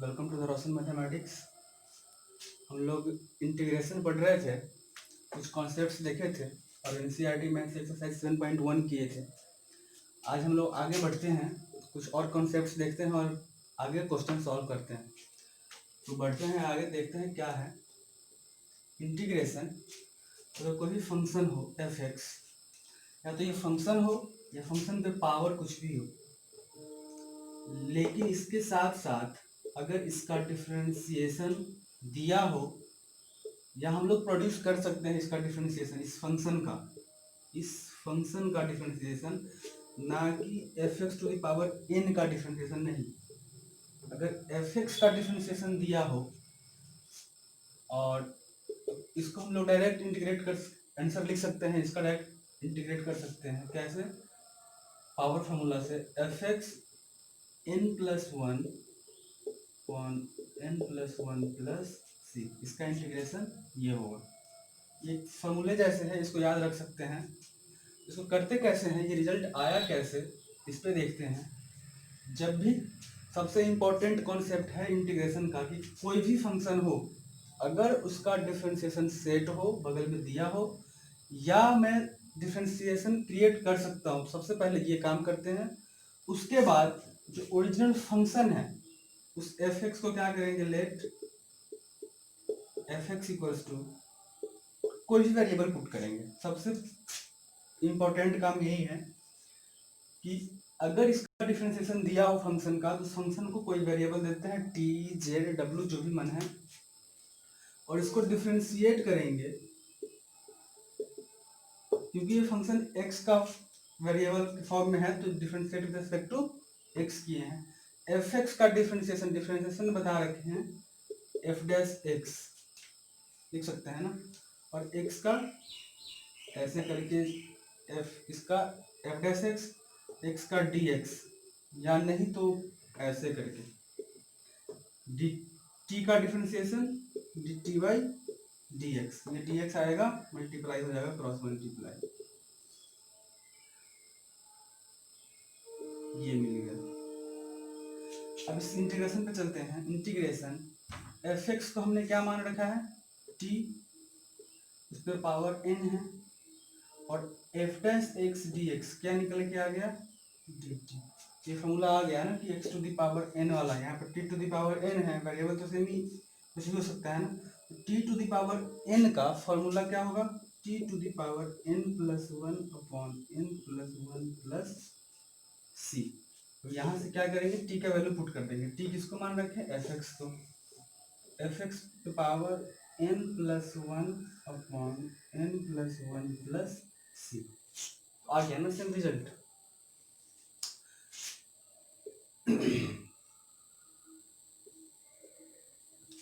Welcome to the Roshan mathematics. हम लोग integration पढ़ रहे थे, कुछ कॉन्सेप्ट्स देखे थे और एनसीईआरटी मैथ्स एक्सरसाइज 7.1 किए थे। आज हम लोग आगे बढ़ते हैं, कुछ और कॉन्सेप्ट्स देखते हैं और आगे क्वेश्चन सॉल्व करते हैं। तो बढ़ते हैं आगे, देखते हैं क्या है इंटीग्रेशन। अगर कोई भी फंक्शन हो एफ एक्स, या तो ये फंक्शन हो या फंक्शन पे पावर कुछ भी हो, लेकिन इसके साथ साथ अगर इसका डिफरेंशिएशन दिया हो या हम लोग प्रोड्यूस कर सकते हैं इसका डिफरेंशिएशन, इस फंक्शन का डिफरेंशिएशन, ना कि F x to the power N का डिफरेंशिएशन नहीं। अगर एफ एक्स का डिफरेंशिएशन दिया हो और इसको हम लोग डायरेक्ट इंटीग्रेट कर आंसर लिख सकते हैं, इसका डायरेक्ट इंटीग्रेट कर सकते हैं। कैसे? पावर फार्मूला से f x n plus one upon n plus one plus c, इसका इंटीग्रेशन ये होगा। ये फॉर्मूले जैसे है, इसको याद रख सकते हैं। इसको करते कैसे हैं, ये रिजल्ट आया कैसे, इस पे देखते हैं। जब भी सबसे इम्पोर्टेंट कॉन्सेप्ट है इंटीग्रेशन का कि कोई भी फंक्शन हो, अगर उसका डिफरेंशिएशन सेट हो, बगल में दिया हो, या मैं डिफरेंशिएशन क्रिएट कर सकता हूँ, सबसे पहले ये काम करते हैं। उसके बाद जो ओरिजिनल फंक्शन है उस एफ एक्स को क्या करेंगे, let F X equals to कोई भी वेरिएबल पुट करेंगे। सबसे इम्पोर्टेंट काम यही है कि अगर इसका डिफरेंशिएशन दिया हो फंक्शन का, तो फंक्शन को कोई वेरिएबल देते हैं, टी जेड डब्ल्यू जो भी मन है, और इसको डिफरेंशिएट करेंगे। क्योंकि ये फंक्शन एक्स का वेरिएबल के फॉर्म में है, तो differentiate with respect to X किए हैं। एफ एक्स का डिफरेंशिएशन बता रखे हैं, एफ डैश एक्स लिख सकते हैं ना, और एक्स का ऐसे करके एफ इसका एफ डैश एक्स, एक्स का डी एक्स, या नहीं तो ऐसे करके डी टी का differentiation D T by D x, ये डी एक्स आएगा, मल्टीप्लाई हो जाएगा, क्रॉस मल्टीप्लाई, ये मिल गया। अब इस इंटीग्रेशन पे चलते हैं। इंटीग्रेशन एफ एक्स को हमने क्या मान रखा है, टी, उस पर पावर एन है, और f dash x D x क्या निकल के आ गया, डी टी। ये फॉर्मूला आ गया ना कि x to the power n वाला, यहाँ पर t to the power n है, वेरिएबल तो सेम ही कुछ भी हो सकता है ना। T to the power N का फॉर्मूला क्या होगा, t to the power n plus one upon n plus one plus c. तो यहाँ से क्या करेंगे, टी का वैल्यू पुट कर देंगे। टी किसको मान रखे, एफ एक्स को, f x to power n plus one upon n plus one plus c. आ गया ना सेम रिजल्ट।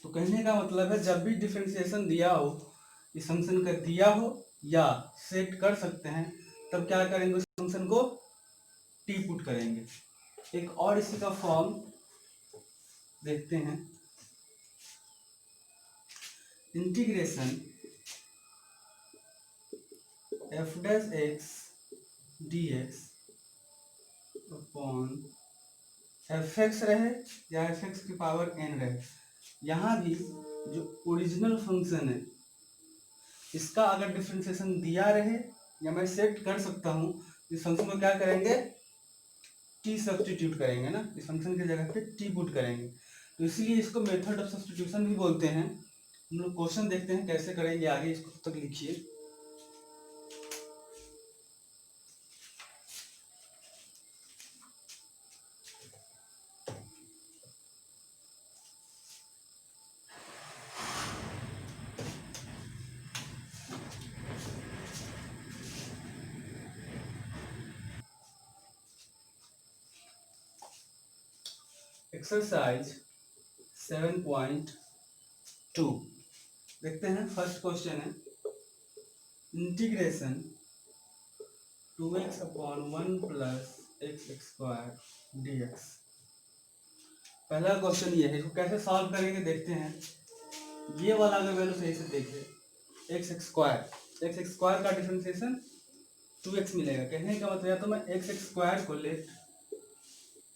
तो कहने का मतलब है, जब भी डिफरेंशिएशन दिया हो, इस फंक्शन का दिया हो या सेट कर सकते हैं, तब क्या करेंगे, उस फंक्शन को टी पुट करेंगे। एक और इसी का फॉर्म देखते हैं, integration F dash x D x upon F x रहे या एफ एक्स की पावर एन रहे, यहाँ भी जो ओरिजिनल फंक्शन है इसका अगर डिफरेंशिएशन दिया रहे या मैं सेट कर सकता हूँ, इस फंक्शन को क्या करेंगे, टी सब्स्टिट्यूट करेंगे ना, इस फंक्शन की जगह पे टी पुट करेंगे। तो इसलिए इसको मेथड ऑफ सब्स्टिट्यूशन भी बोलते हैं। हम लोग क्वेश्चन देखते हैं कैसे करेंगे आगे, इसको तब तक लिखिए। एक्सरसाइज 7.2 देखते हैं। फर्स्ट क्वेश्चन है, integration 2x upon 1 plus X square D x. पहला क्वेश्चन ये है, इसको कैसे सॉल्व करेंगे देखते हैं। ये वाला अगर वैल्यू सही से देखें, एक्स स्क्वायर का डिफरेंशिएशन 2x मिलेगा। कहने का मतलब, या तो मैं एक्स स्क्वायर को let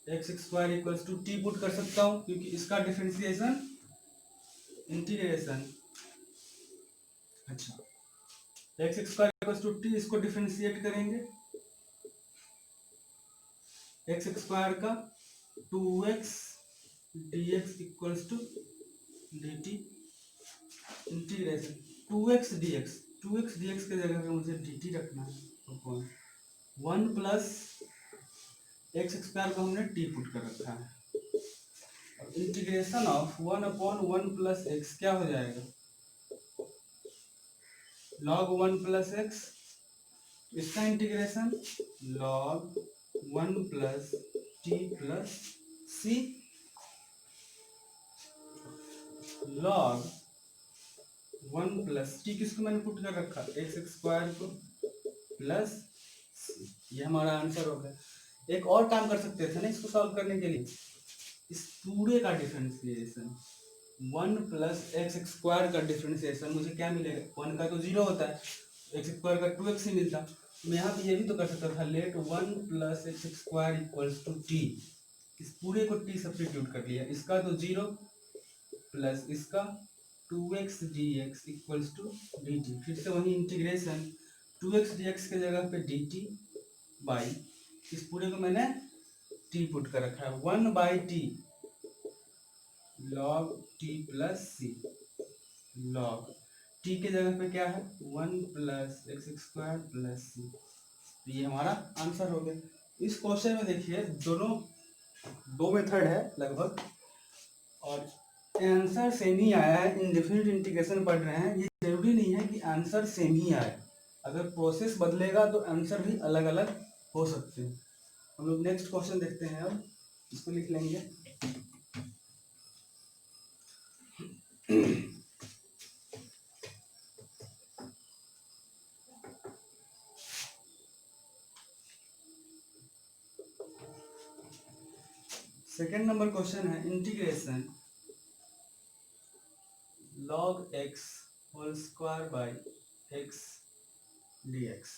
X square equals to T put कर सकता हूँ, क्योंकि इसका डिफरेंशिएशन इंटीग्रेशन, अच्छा, X square equals to T, इसको डिफरेंशिएट करेंगे एक्स स्क्वायर का 2x dx equals to dt integration 2x dx, 2x dx के जगह पे मुझे dt रखना है, अपॉन 1 प्लस एक्स स्क्वायर को हमने टी पुट कर रखा है, और integration of 1 upon 1 plus x क्या हो जाएगा, log 1 प्लस एक्स, इसका integration log 1 plus t plus सी, log 1 प्लस टी किसको मैंने पुट कर रखा, एक्स स्क्वायर को प्लस, ये हमारा आंसर हो गया। एक और काम कर सकते थे ना इसको सॉल्व करने के लिए, इस पूरे का डिफरेंशिएशन 1 प्लस एक्स स्क्वायर का डिफरेंशिएशन मुझे क्या मिलेगा, 1 का तो 0 होता है, एक्स स्क्वायर का 2x ही मिलता, मैं यहाँ पे ये भी तो कर सकता था, let 1 plus X square equals to T, इस पूरे को टी सब्स्टिट्यूट कर लिया, इसका तो 0 प्लस इसका 2x dx equals to dt, फिर से वही इंटीग्रेशन 2x dx के जगह पे dt बाई, इस पूरे को मैंने t पुट कर रखा है, 1 by T log t plus C, log t के जगह पे क्या है 1 प्लस एक्स स्क्वायर प्लस सी, ये हमारा आंसर हो गया। इस क्वेश्चन में देखिए दोनों दो मेथड है लगभग, और आंसर सेम ही आया है, इनडेफिनिट इंटीग्रेशन पढ़ रहे हैं, ये जरूरी नहीं है कि आंसर सेम ही आए, अगर प्रोसेस बदलेगा तो आंसर भी अलग अलग हो सकते हैं। हम लोग नेक्स्ट क्वेश्चन देखते हैं, अब इसको लिख लेंगे। सेकेंड नंबर क्वेश्चन है integration log x whole square by x dx,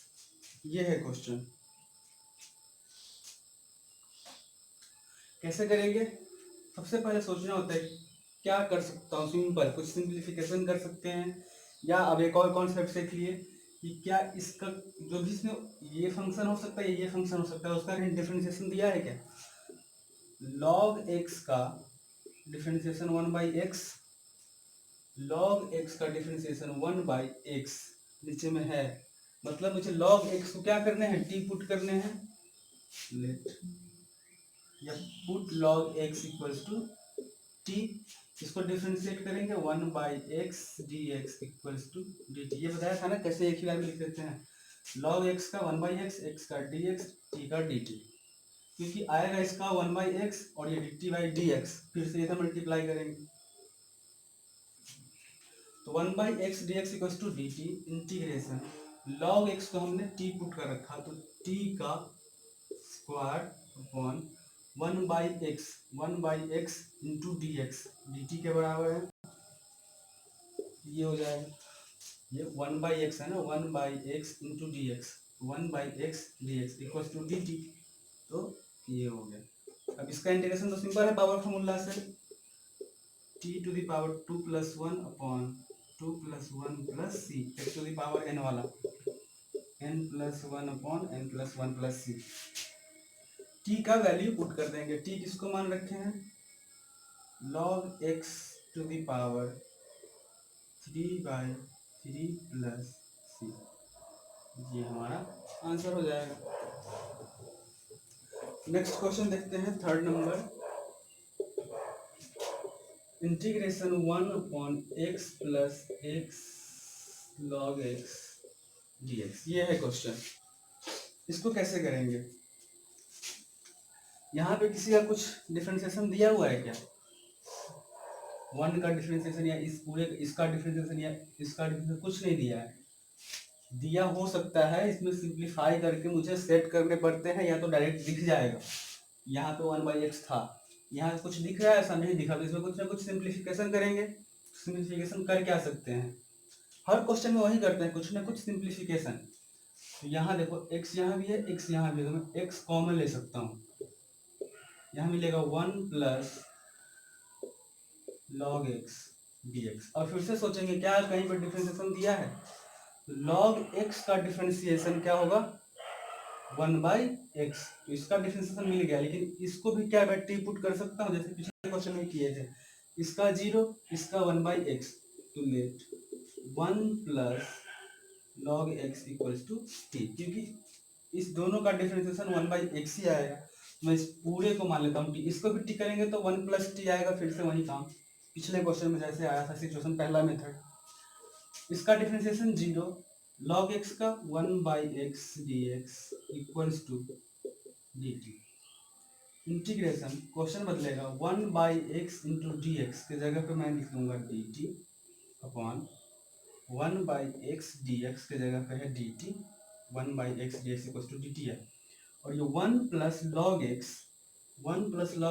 ये है क्वेश्चन। कैसे करेंगे, सबसे पहले सोचना होता है क्या कर सकता हूँ, सिंपल कुछ सिंप्लीफिकेशन कर सकते हैं, या अब एक और कॉन्सेप्ट सीख लिए कि क्या इसका जो भी इसमें ये फंक्शन हो सकता है, ये फंक्शन हो सकता है, उसका डिफरेंशिएशन दिया है क्या, log x का differentiation 1 by x, log x का डिफरेंशिएशन 1 बाई एक्स नीचे में है, मतलब मुझे log x को क्या करने हैं, t पुट करने हैं, लेट या put log x equals to t, इसको डिफरेंशिएट करेंगे 1 by X D x equals to D T, ये बताया था ना कैसे एक ही बार में लिख देते हैं, log x का 1 बाई एक्स का डी एक्स, टी का डी टी, क्योंकि आएगा इसका 1 बाई एक्स और ये D T by D X, फिर से इधर मल्टीप्लाई करेंगे, तो 1 by X D x equals to D T integration log x को हमने t पुट कर रखा, तो t का square upon 1 by X into D x, D T के बराबर है, ये हो जाएगा, ये 1 बाई एक्स है ना, 1 by X into D X, 1 by X D x equals to D T, तो ये हो गया। अब इसका इंटीग्रेशन तो सिंपल है, पावर फॉर्मूला से t to the power 2 plus 1 upon 2 plus 1 plus c, x to the power n वाला, n plus 1 upon n plus 1 plus c, t का वैल्यू पुट कर देंगे, t किसको मान रखे हैं, log x to the power 3 by 3 plus सी, ये हमारा आंसर हो जाएगा। नेक्स्ट क्वेश्चन देखते हैं, third number, integration 1 upon x plus x log x dx, ये है क्वेश्चन। इसको कैसे करेंगे, यहाँ पे किसी का कुछ डिफरेंशिएशन दिया हुआ है क्या, 1 का डिफरेंशिएशन या इस पूरे इसका डिफरेंशिएशन या इसका डिफरेंशिएशन कुछ नहीं दिया है, दिया हो सकता है, इसमें सिंप्लीफाई करके मुझे सेट करने पड़ते हैं, या तो डायरेक्ट दिख जाएगा, यहाँ पे 1 बाई एक्स था, यहाँ कुछ दिख रहा है, ऐसा नहीं दिखा, तो इसमें कुछ ना कुछ सिंप्लीफिकेशन करेंगे, सिंप्लीफिकेशन करके आ सकते हैं, हर क्वेश्चन में वही करते हैं, कुछ ना कुछ सिंप्लीफिकेशन। तो यहाँ देखो x यहाँ भी है, x यहाँ भी है, तो मैं x कॉमन ले सकता हूँ, यहाँ मिलेगा 1 प्लस log x dx। और फिर से सोचेंगे क्या कहीं पर डिफरेंशिएशन दिया है, log x का डिफरेंशिएशन क्या होगा 1/x। तो इसका डिफरेंशिएशन मिल गया, लेकिन इसको भी क्या मैं टी पुट कर सकता हूँ जैसे पिछले क्वेश्चन में किए थे, इसका 0 इसका 1/x, तो let 1 plus log x equals to टी, क्योंकि इस दोनों का डिफरेंशिएशन 1/x ही आएगा। मैं इस पूरे को मान लेता हूँ टी, इसको भी टी करेंगे तो 1 प्लस टी आएगा, फिर से वही काम पिछले क्वेश्चन में जैसे आया था सिचुएशन पहला मेथड। इसका डिफरेंशिएशन 0 log x का 1/x dx equals to dt। Integration question बदलेगा 1/x इंटू डी एक्स के जगह पे मैं लिख लूँगा dt अपॉन 1/x dx के जगह पे है dt, 1/x dx equals to dt है। और ये 1 प्लस लॉग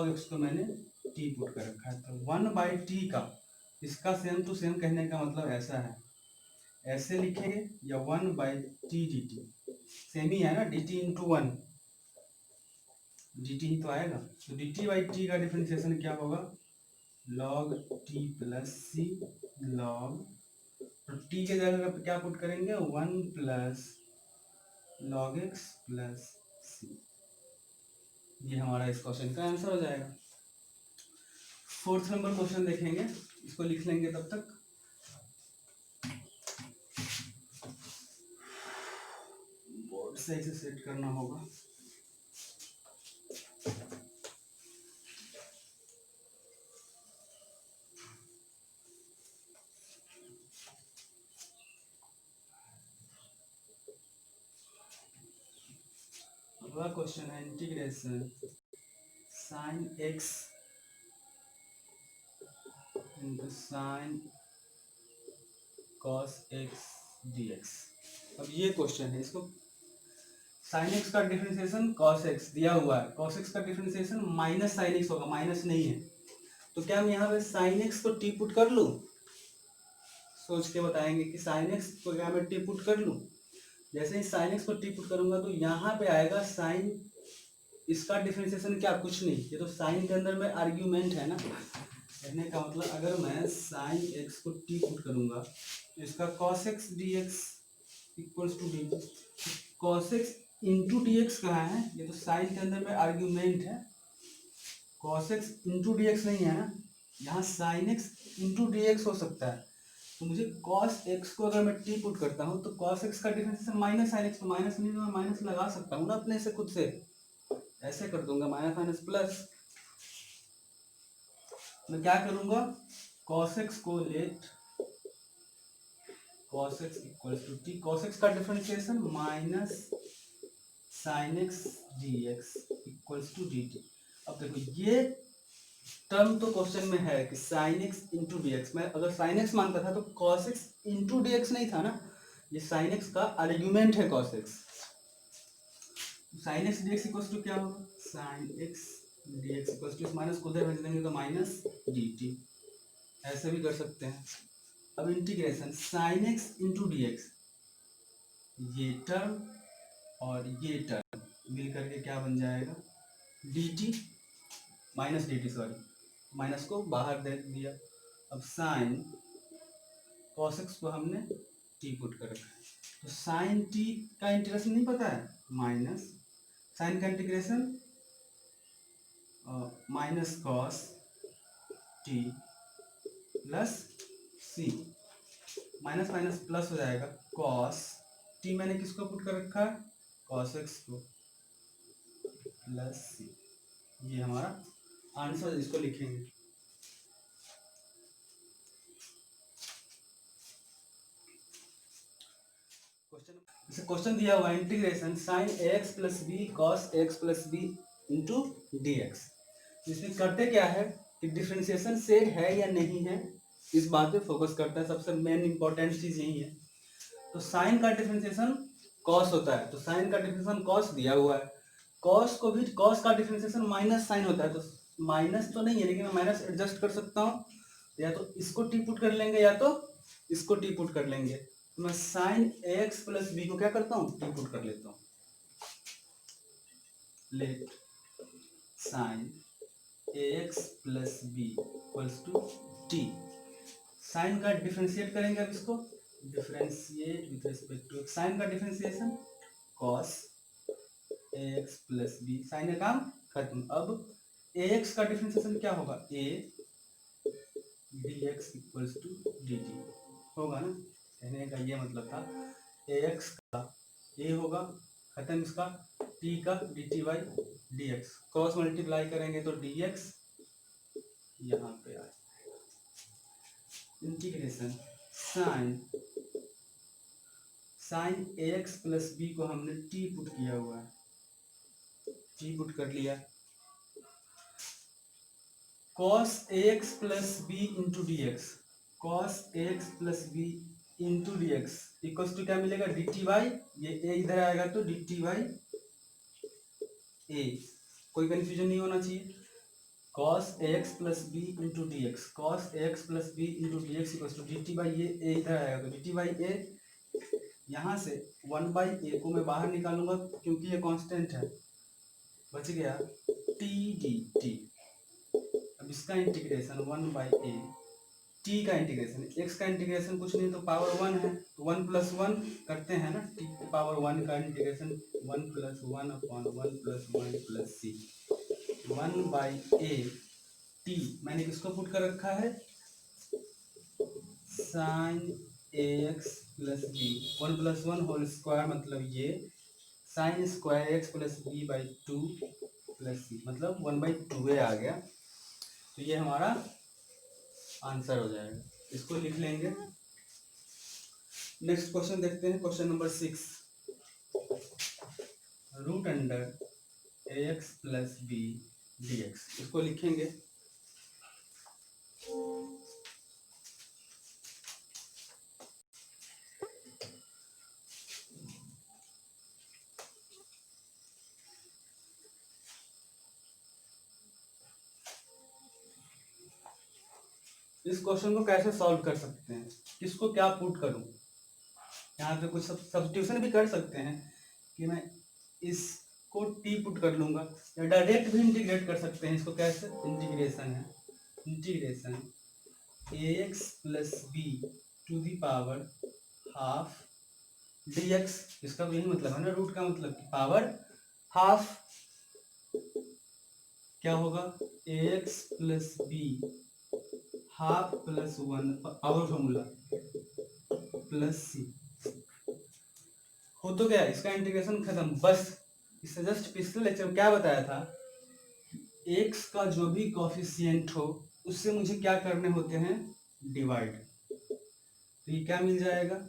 एक्स को मैंने टी पुट कर रखा है, तो 1/t का इसका सेम टू सेम कहने का मतलब ऐसा है, ऐसे लिखेंगे या 1/t dt, सेम ही है ना, dt इंटू 1 dt ही तो आएगा। तो dt/t का डिफरेंशिएशन क्या होगा log t प्लस सी log, तो t के जगह पे क्या पुट करेंगे 1 प्लस log x प्लस सी। ये हमारा इस क्वेश्चन का आंसर हो जाएगा। 4th नंबर क्वेश्चन देखेंगे, इसको लिख लेंगे तब तक। बोर्ड से इसे सेट करना होगा। अगला क्वेश्चन है integration sine x into sine cos x dx। अब ये क्वेश्चन है, इसको साइन एक्स का डिफरेंशिएशन कॉस एक्स दिया हुआ है, कॉस एक्स का डिफरेंशिएशन माइनस साइन एक्स होगा, माइनस नहीं है, तो क्या मैं यहाँ पे साइन एक्स को टी पुट कर लूँ, सोच के बताएंगे कि साइन एक्स को क्या मैं टी पुट कर लूँ। जैसे ही साइन एक्स को टी पुट करूंगा तो यहाँ पे आएगा साइन, इसका डिफरेंशिएशन क्या कुछ नहीं, ये तो साइन के अंदर में आर्ग्यूमेंट है ना, कहने का मतलब अगर मैं साइन एक्स को टी पुट करूंगा तो इसका cos x D x equals to d, cos x into D x कहाँ है, ये तो साइन के अंदर में आर्ग्यूमेंट है, cos x into D x नहीं है ना, यहाँ sign x into D x हो सकता है, तो मुझे कॉस एक्स को अगर मैं टी पुट करता हूँ तो कॉस एक्स का डिफरेंशिएशन माइनस साइन एक्स, तो माइनस नहीं, मैं माइनस लगा सकता हूँ ना अपने से खुद से, ऐसे कर दूंगा माइनस माइनस प्लस। मैं क्या करूंगा कॉस एक्स को let cos x equals to t, cos x का differentiation minus sine x D x equals to D t. अब देखो ये टर्म तो क्वेश्चन में है कि sine x into D x, मैं अगर साइन एक्स मानता था तो cos x into D x नहीं था ना, ये साइन एक्स का आर्ग्यूमेंट है cos x, sine x D x equals to क्या होगा sine x D x equals to, minus को उधर भेज देंगे तो माइनस डी टी, ऐसे भी कर सकते हैं। अब integration sine x into D x, ये टर्म और ये टर्म मिल करके क्या बन जाएगा D t minus D T, sorry minus को बाहर दे दिया। अब साइन कॉस एक्स को हमने टी पुट कर रखा है, तो साइन टी का इंटीग्रेशन नहीं पता है, माइनस साइन का integration minus cos T plus C, minus minus plus हो जाएगा, कॉस टी मैंने किसको पुट कर रखा है कॉस एक्स को प्लस सी, ये हमारा आंसर, इसको लिखेंगे। क्वेश्चन दिया हुआ integration sine x plus b cos x plus b into D x, इसमें करते क्या है कि डिफरेंशिएशन सेट है या नहीं है इस बात पे फोकस करता है, सबसे मेन इंपॉर्टेंट चीज यही है। तो साइन का डिफरेंशिएशन कॉस होता है, तो साइन का डिफरेंशिएशन कॉस दिया हुआ है, कॉस को भी कॉस का डिफरेंशिएशन माइनस साइन होता है, तो माइनस तो नहीं है लेकिन मैं माइनस एडजस्ट कर सकता हूँ, या तो इसको टी पुट कर लेंगे या तो इसको टी पुट कर लेंगे, तो मैं साइन एक्स प्लस बी को क्या करता हूँ टी पुट कर लेता हूँ, let sine ax plus B equals to T. Sine का डिफरेंशिएट करेंगे, अब इसको differentiate with respect to sine का differentiation cos ax plus B, sine का काम खत्म। अब ax का डिफरेंशिएशन क्या होगा, a dx equals to dt होगा ना। कहने का ये मतलब था ax का a होगा खत्म, इसका t का dt by dx, cross multiply करेंगे तो dx यहाँ पे आए। Integration sine ax plus b को हमने t पुट किया हुआ है, t पुट कर लिया। cos ax plus b into D x, cos ax plus b into D x equals to क्या मिलेगा, डी टी बाई, ये a इधर आएगा तो डी टी बाई ए, कोई कंफ्यूजन नहीं होना चाहिए। cos ax plus b into D x, cos ax plus b into D x equals to D T by a, a इधर आएगा तो डी टी बाई ए। यहाँ से 1 बाई ए को मैं बाहर निकालूंगा क्योंकि ये कांस्टेंट है, बच गया टी डी टी। अब इसका इंटीग्रेशन 1 बाई ए, टी का इंटीग्रेशन, एक्स का इंटीग्रेशन कुछ नहीं तो पावर 1 है, तो 1 प्लस 1 करते हैं ना, टी पावर 1 का integration 1 plus 1 upon 1 plus 1 plus C, 1 by A T. मैंने किसको पुट कर रखा है, sine A x plus B, 1 plus 1 whole square मतलब ये sine square X plus B by 2 plus C, मतलब 1 बाई 2a आ गया। तो ये हमारा आंसर हो जाएगा, इसको लिख लेंगे। नेक्स्ट क्वेश्चन देखते हैं, question number 6, root under A x plus B D X, इसको लिखेंगे। इस क्वेश्चन को कैसे सॉल्व कर सकते हैं, किसको क्या पुट करूं, यहाँ पे कुछ सब्स्टिट्यूशन भी कर सकते हैं कि मैं इसको टी पुट कर लूंगा, या डायरेक्ट भी इंटीग्रेट कर सकते हैं। इसको कैसे, इंटीग्रेशन है, integration a x plus B to the power half d x, इसका तो यही मतलब है ना, रूट का मतलब कि पावर हाफ, क्या होगा A x plus B half plus 1 power formula plus C, हो तो गया, इसका इंटीग्रेशन खत्म। बस इससे जस्ट पिछले लेक्चर में क्या बताया था, एक्स का जो भी कॉफिशिएंट हो उससे मुझे क्या करने होते हैं, डिवाइड। तो ये क्या मिल जाएगा,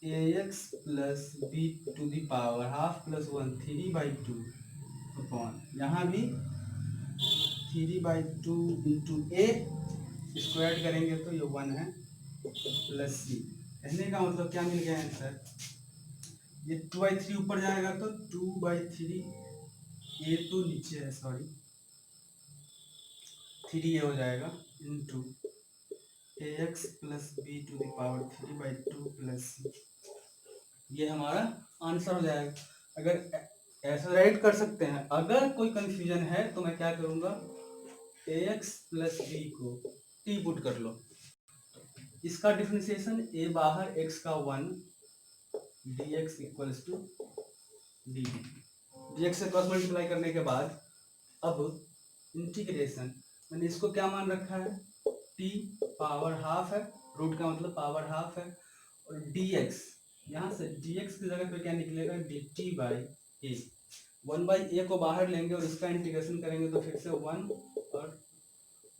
A x plus B to the power half plus 1 3 by 2 upon, यहाँ भी 3 बाई 2 इंटू ए, इसको ऐड करेंगे तो ये 1 है प्लस सी। कहने का मतलब क्या मिल गया आंसर, ये 2/3 ऊपर जाएगा तो 2/3, ए तो नीचे है सॉरी, 3 ये हो जाएगा into A x plus B to the power 3/2 plus सी, ये हमारा आंसर हो जाएगा। अगर ऐसा राइट कर सकते हैं, अगर कोई कंफ्यूजन है तो मैं क्या करूँगा, ए एक्स प्लस बी को टी पुट कर लो, इसका डिफरेंशिएशन ए बाहर x का 1 dx equals to d, dx से क्रॉस मल्टीप्लाई करने के बाद अब इंटीग्रेशन, मैंने इसको क्या मान रखा है, t पावर हाफ है, रूट का मतलब पावर हाफ है, और dx, यहाँ से dx की जगह पे क्या निकलेगा, dt बाई ए, 1 बाई ए को बाहर लेंगे और इसका इंटीग्रेशन करेंगे तो फिर से 1 और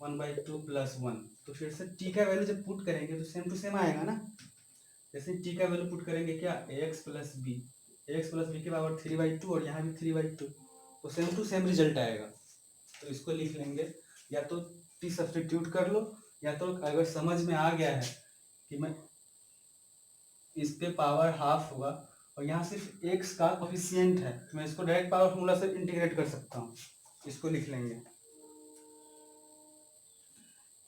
1/2 प्लस 1, तो फिर से t का वैल्यू जब पुट करेंगे तो सेम टू सेम आएगा ना। जैसे t का वैल्यू पुट करेंगे क्या, ax plus b, x plus b की पावर 3/2 और यहाँ भी 3/2, तो सेम टू सेम रिजल्ट आएगा। तो इसको लिख लेंगे, या तो t सब्सटीट्यूट कर लो, या तो अगर समझ में आ गया है कि मैं इस पे पावर हाफ होगा और यहाँ सिर्फ x का कोफिशिएंट है, तो मैं इसको डायरेक्ट पावर फॉर्मूला से इंटीग्रेट कर सकता हूँ। इसको लिख लेंगे।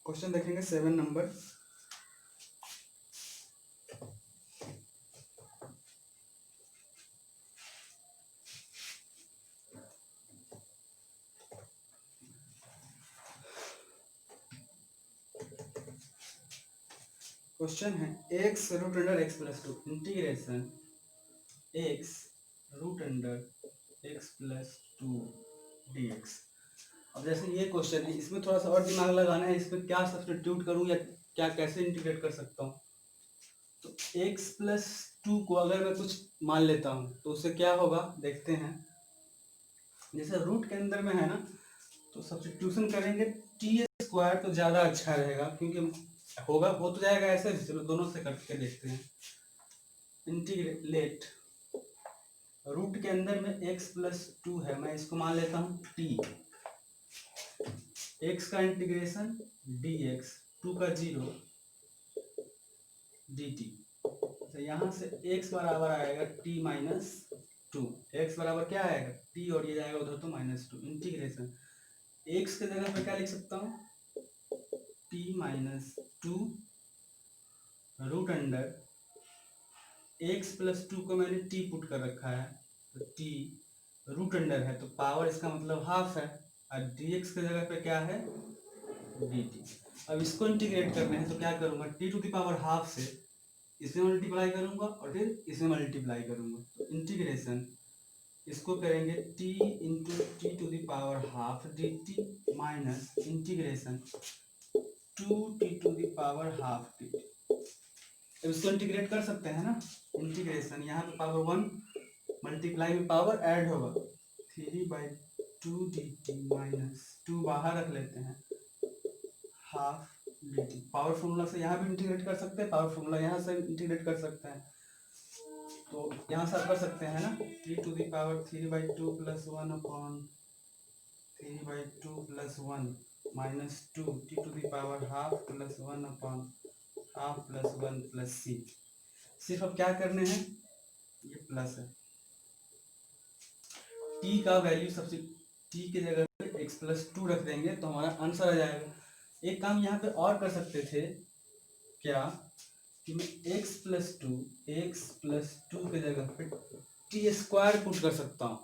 क्वेश्चन देखेंगे 7 नंबर, क्वेश्चन है x root under x plus two integration x root under x plus two d x. अब जैसे ये क्वेश्चन है, इसमें थोड़ा सा और दिमाग लगाना है, इसमें क्या सब्स्टिट्यूट करूँ या क्या कैसे इंटीग्रेट कर सकता हूँ। तो एक्स प्लस टू को अगर मैं कुछ मान लेता हूँ तो उससे क्या होगा देखते हैं। जैसे रूट के अंदर में है ना, तो सब्स्टिट्यूशन करेंगे टी स्क्वायर तो ज़्यादा अच्छा रहेगा, क्योंकि होगा हो तो जाएगा ऐसे भी। चलो दोनों से करके देखते हैं। इंटीग्रेट रूट के अंदर में एक्स प्लस टू है, मैं इसको मान लेता हूँ टी। एक्स का इंटीग्रेशन डी एक्स, टू का जीरो डी टी। तो यहाँ से x बराबर आएगा t माइनस टू। एक्स बराबर क्या आएगा t, और ये जाएगा उधर तो माइनस टू। इंटीग्रेशन x के जगह पे क्या लिख सकता हूँ, t minus two root under x plus two को मैंने t पुट कर रखा है, तो t रूट अंडर है तो पावर इसका मतलब हाफ है, और dx के जगह पे क्या है dt। अब इसको इंटीग्रेट करने हैं तो क्या करूँगा, t to the power half से इसमें मल्टीप्लाई करूंगा और फिर इसमें मल्टीप्लाई करूंगा। तो इंटीग्रेशन इसको करेंगे t into t to the power half d t minus integration two T to the power half d t. अब इसको इंटीग्रेट कर सकते हैं ना। इंटीग्रेशन यहाँ पे पावर वन मल्टीप्लाई में पावर ऐड होगा, three by to D t minus two बाहर रख लेते हैं half d T. Power formula से यहाँ भी इंटीग्रेट कर सकते हैं, पावर फॉर्मूला यहाँ से इंटीग्रेट कर सकते हैं। तो यहाँ से आप कर सकते हैं ना, T to the power three by two plus one upon three by two plus one minus two T to the power half plus one upon half plus one plus C. सिर्फ अब क्या करने हैं, ये प्लस है, T का value सबसे T के जगह पे एक्स प्लस टू रख देंगे तो हमारा आंसर आ जाएगा। एक काम यहाँ पे और कर सकते थे क्या, कि मैं x प्लस टू के जगह पे टी स्क्वायर पुट कर सकता हूँ।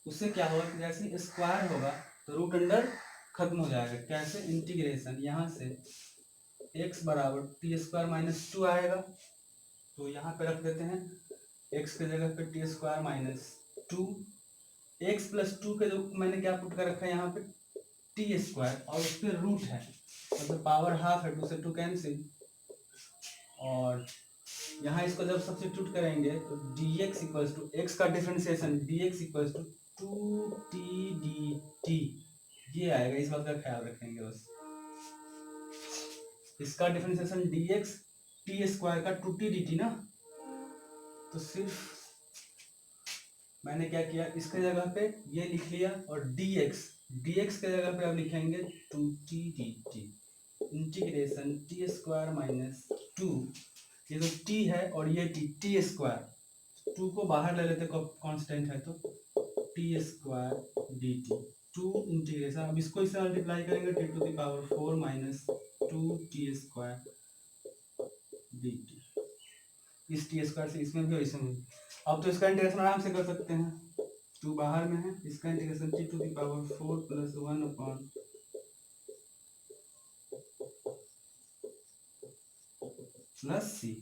उससे क्या होगा कि जैसे स्क्वायर होगा तो रूट अंडर खत्म हो जाएगा। कैसे, इंटीग्रेशन यहाँ से x बराबर टी स्क्वायर माइनस टू आएगा, तो यहाँ पे रख देते हैं x के जगह पे T square minus to. X plus to के जो मैंने क्या पुट कर रखा है यहाँ पे टी स्क्वायर, और उस पर रूट है मतलब पावर हाफ है, टू से टू कैंसिल। और यहाँ इसको जब सब्स्टिट्यूट करेंगे तो dx इक्वल्स टू एक्स का differentiation dx equals to two t d T, ये आएगा। इस बात का ख्याल रखेंगे बस। इसका डिफरेंशिएशन dx टी स्क्वायर का टू टी डी टी ना, तो सिर्फ मैंने क्या किया, इसके जगह पे ये लिख लिया, और dx के जगह पे अब लिखेंगे two t d T integration t square minus two, ये जो t है और ये टी स्क्वायर, टू को बाहर ले लेते कांस्टेंट है तो t square d t two integration. अब इसको इससे मल्टीप्लाई करेंगे t to the power four minus two t square d t. इस टी स्क्वायर से इसमें भी और इसमें भी। अब तो इसका इंटीग्रेशन आराम से कर सकते हैं, टू बाहर में है, इसका integration t to the power four plus one upon plus c.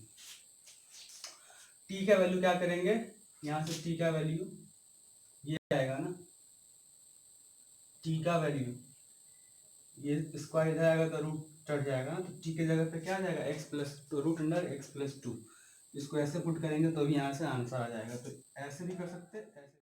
T का वैल्यू क्या करेंगे, यहाँ से टी का वैल्यू ये आएगा ना, टी का वैल्यू ये स्क्वायर इधर आएगा तो रूट चढ़ जाएगा ना, तो टी के जगह पे क्या आ जाएगा x plus two root under x plus two. इसको ऐसे पुट करेंगे तो भी यहाँ से आंसर आ जाएगा। तो ऐसे भी कर सकते हैं, ऐसे